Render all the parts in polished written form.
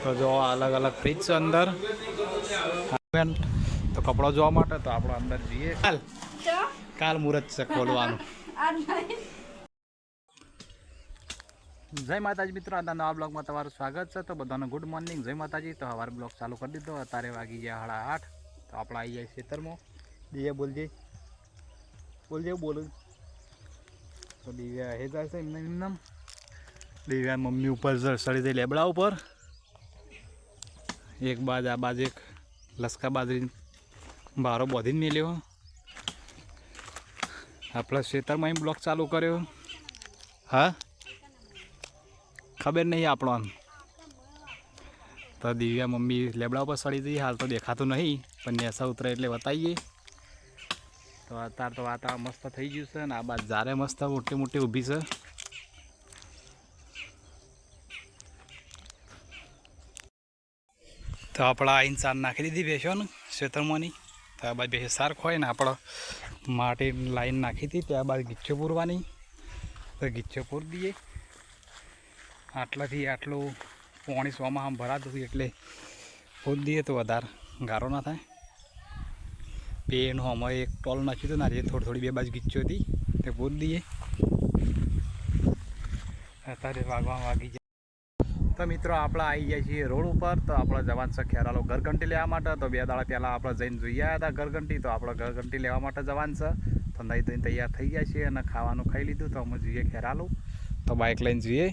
તો જો અલગ અલગ ફ્રીજ છે અંદર. તો કપડો જોવા માટે તો આપણે અંદર જઈએ. કાલ મુહૂર્ત છે ખોલવાનું. જય માતાજી મિત્રો, આજના નવા બ્લોગમાં તમારું સ્વાગત છે. તો બધાને ગુડ મોર્નિંગ, જય માતાજી. તો સવારે બ્લોગ ચાલુ કરી દીધો. અત્યારે વાગી ગયા 8:30. તો આપણે આવી જાય ખેતરમાં. દિવ્યા બોલજે બોલું. તો દિવ્યા હે જાય છે એમને. દિવ્યા મમ્મી ઉપર સડી જઈ લેબડા ઉપર. એક બાજ આ બાજુ એક લસકા બાજરી બારો બોધીને મેલ્યો. આપણે ખેતરમાં બ્લોગ ચાલુ કર્યો. હા, ખબર નહીં આપણો. તો દિવ્યા મમ્મી લેબડા ઉપર સડી જઈએ. હાલ તો દેખાતું નહીં, પણ નેસા ઉતરે એટલે બતાવીએ. તો અત્યારે તો વાતાવરણ મસ્ત થઈ ગયું છે ને આ બાદ જારે મસ્ત મોટી મોટી ઊભી છે. તો આપણે આઈને સાર નાખી દીધી બેસો ને ખેતરમાંની. તો આ બાદ બેસે સાર ખોય ને આપણે માટી લાઈન નાખી હતી. ત્યાં બાદ ગીચ્છો પૂરવાની. તો ગીચ્છો પૂરી દઈએ. આટલાથી આટલું પાણી સોમાં આમ ભરાતું હતું એટલે પૂરી દઈએ તો વધારે ગારો ના થાય. પેનું અમે એક ટોલ નાખ્યું હતું ને આજે થોડી બે બાજુ ગીચ્છો હતી તે પૂરી દઈએ. અત્યારે વાગી જાય. તો મિત્રો આપણે આવી જાય છીએ રોડ ઉપર. તો આપણે જવાનું છે ખેરાલો ઘરઘંટી લેવા માટે. તો 2 દાડા પહેલાં આપણે જઈને જોઈ આવ્યા હતા ઘરઘંટી. તો આપણે ઘરઘંટી લેવા માટે જવાનું છે. તો નહીં ધોઈને તૈયાર થઈ ગયા છીએ અને ખાવાનું ખાઈ લીધું. તો અમે જોઈએ ખેરાલું. તો બાઇક લઈને જોઈએ.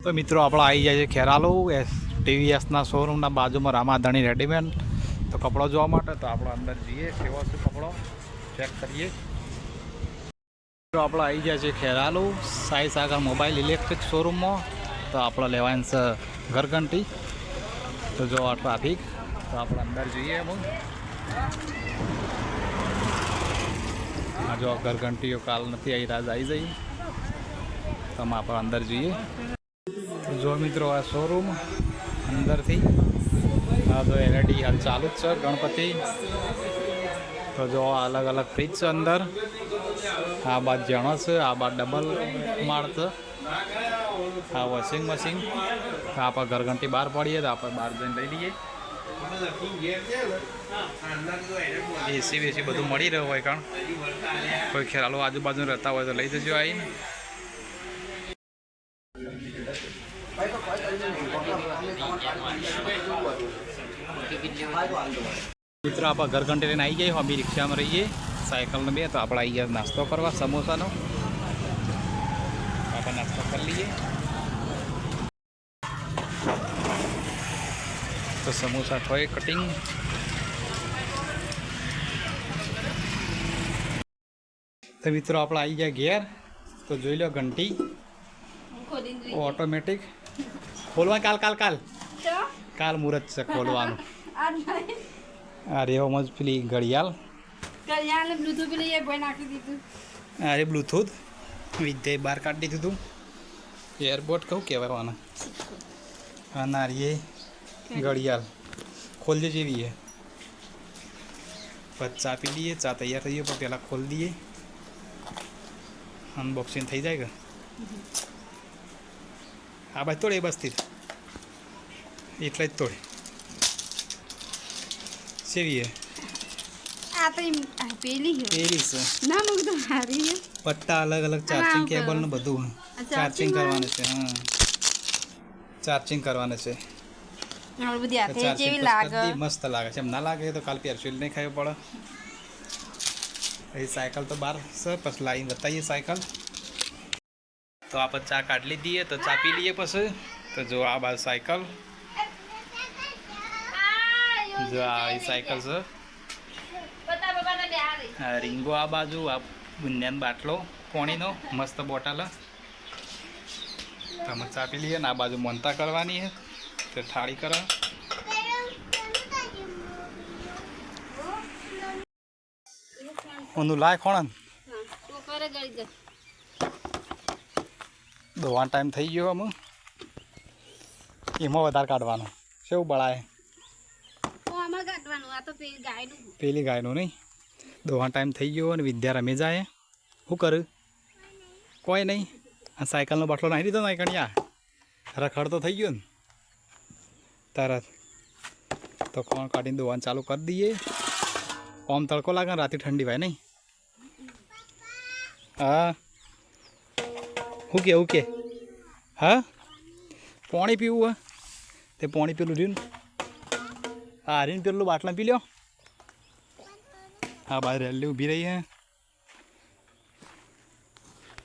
તો મિત્રો આપણે આવી જાય છે ખેરાલુ ટીવીએસના શોરૂમના બાજુમાં રામાધણી રેડીમેડ. તો કપડો જોવા માટે તો આપણે અંદર જઈએ. કેવો છે કપડો ચેક કરીએ. મિત્રો આપણે આવી જાય છે ખેરાલુ સાઈ સાગર મોબાઈલ ઇલેક્ટ્રિક શોરૂમમાં. તો આપણે લેવાનું છે ઘરઘંટી. તો જો આ ટ્રાફિક. તો આપણે અંદર જઈએ. અમુક હા જો ઘરઘંટીઓ કાલ નથી આવી, રાજ આવી જઈ. તો આપણે અંદર જઈએ. જો મિત્રો આ શોરૂમ અંદરથી આ તો એલઈડી હાલ ચાલુ જ છે ગણપતિ. તો જો અલગ અલગ ફ્રીજ છે અંદર. આ બાદ જણો છે, આ બાદ ડબલ માળ છે, આ વોશિંગ મશીન. તો આપણે ઘરઘંટી બહાર પડીએ તો આપણે બહાર જઈને લઈ લઈએ. એસી બેસી બધું મળી રહ્યું હોય કારણ કોઈ ખેરાલુ આજુબાજુ રહેતા હોય તો લઈ જજો આવીને. મિત્રો આપણે ઘરઘંટી લઈને આવી જાય. અમે રિક્ષામાં રહીએ સાયકલને બે. તો આપણે આવી ગયા નાસ્તો કરવા સમોસાનો. આપણે નાસ્તો કરી લઈએ. તો સમોસા થોય કટિંગ. તો મિત્રો આપણે આવી ગયા ઘેર. તો જોઈ લો ઘંટી ઓટોમેટિક ખોલવા. કાલ મુહૂર્ત છે ખોલવાનું. અરે એમાં જ પેલી ઘડિયાળ. અરે બ્લૂટૂથ વિદ્યાએ બહાર કાઢી દીધું હતું. એરબોટ કહું કહેવાના. હા નારીએ ઘડિયાળ ખોલજે જેવી છે. પછી ચા પી લઈએ. ચા તૈયાર થઈ ગયો પણ પહેલાં ખોલી દઈએ. અનબોક્સિંગ થઈ જાય કે આ બાજુ તોડે બસથી એટલે જ તોડે સેવી પેલી છે પટ્ટા અલગ અલગ ચાર્જિંગ કેબલ ને બધું ચાર્જિંગ કરવાનું છે. હા ચાર્જિંગ કરવાનું છે. મસ્ત લાગે છે. એમ ના લાગે તો કાલ પેરસ્યુલ નહીં ખાવી પડે. એ સાયકલ તો બહાર છે પછી લાવીને બતાવીએ સાયકલ. તો આપણે ચા કાઢી લીધી તો ચા પી લઈએ પછી. તો જો આ બાજુ સાયકલ. જો આ સાયકલ છે. રીંગો આ બાજુ. આ બુંદિયાનો બાટલો પાણીનો મસ્ત બોટલ. તમે ચા પી લઈએ ને આ બાજુ મોનતા કરવાની છે. તો થાળી કરો. ઊંધું લાય ખોણ તો કરે ગળી જાય દોવાનો ટાઈમ થઈ ગયો અમે એમાં વધારે કાઢવાનું કેવું બળાય તો આમાં કાઢવાનું આ તો પેલી ગાયનું પેલી ગાયનું નહીં દોવાનો ટાઈમ થઈ ગયો અને વિદ્યા રમે જાય શું કરું કોઈ નહીં આ સાયકલનો બાટલો નાખી દીધો ને કણિયા રખડ તો થઈ ગયો ને તરત તો કોણ કાઢીને દોવાનું ચાલુ કરી દઈએ આમ તડકો લાગે ને રાતે ઠંડી હોય નહીં હા હું કે હા પાણી પીવું હા તે પાણી પેલું રહ્યું ને હા રીને પેલું બાટલા પી લ્યો હા બહાર રેલી ઊભી રહી હે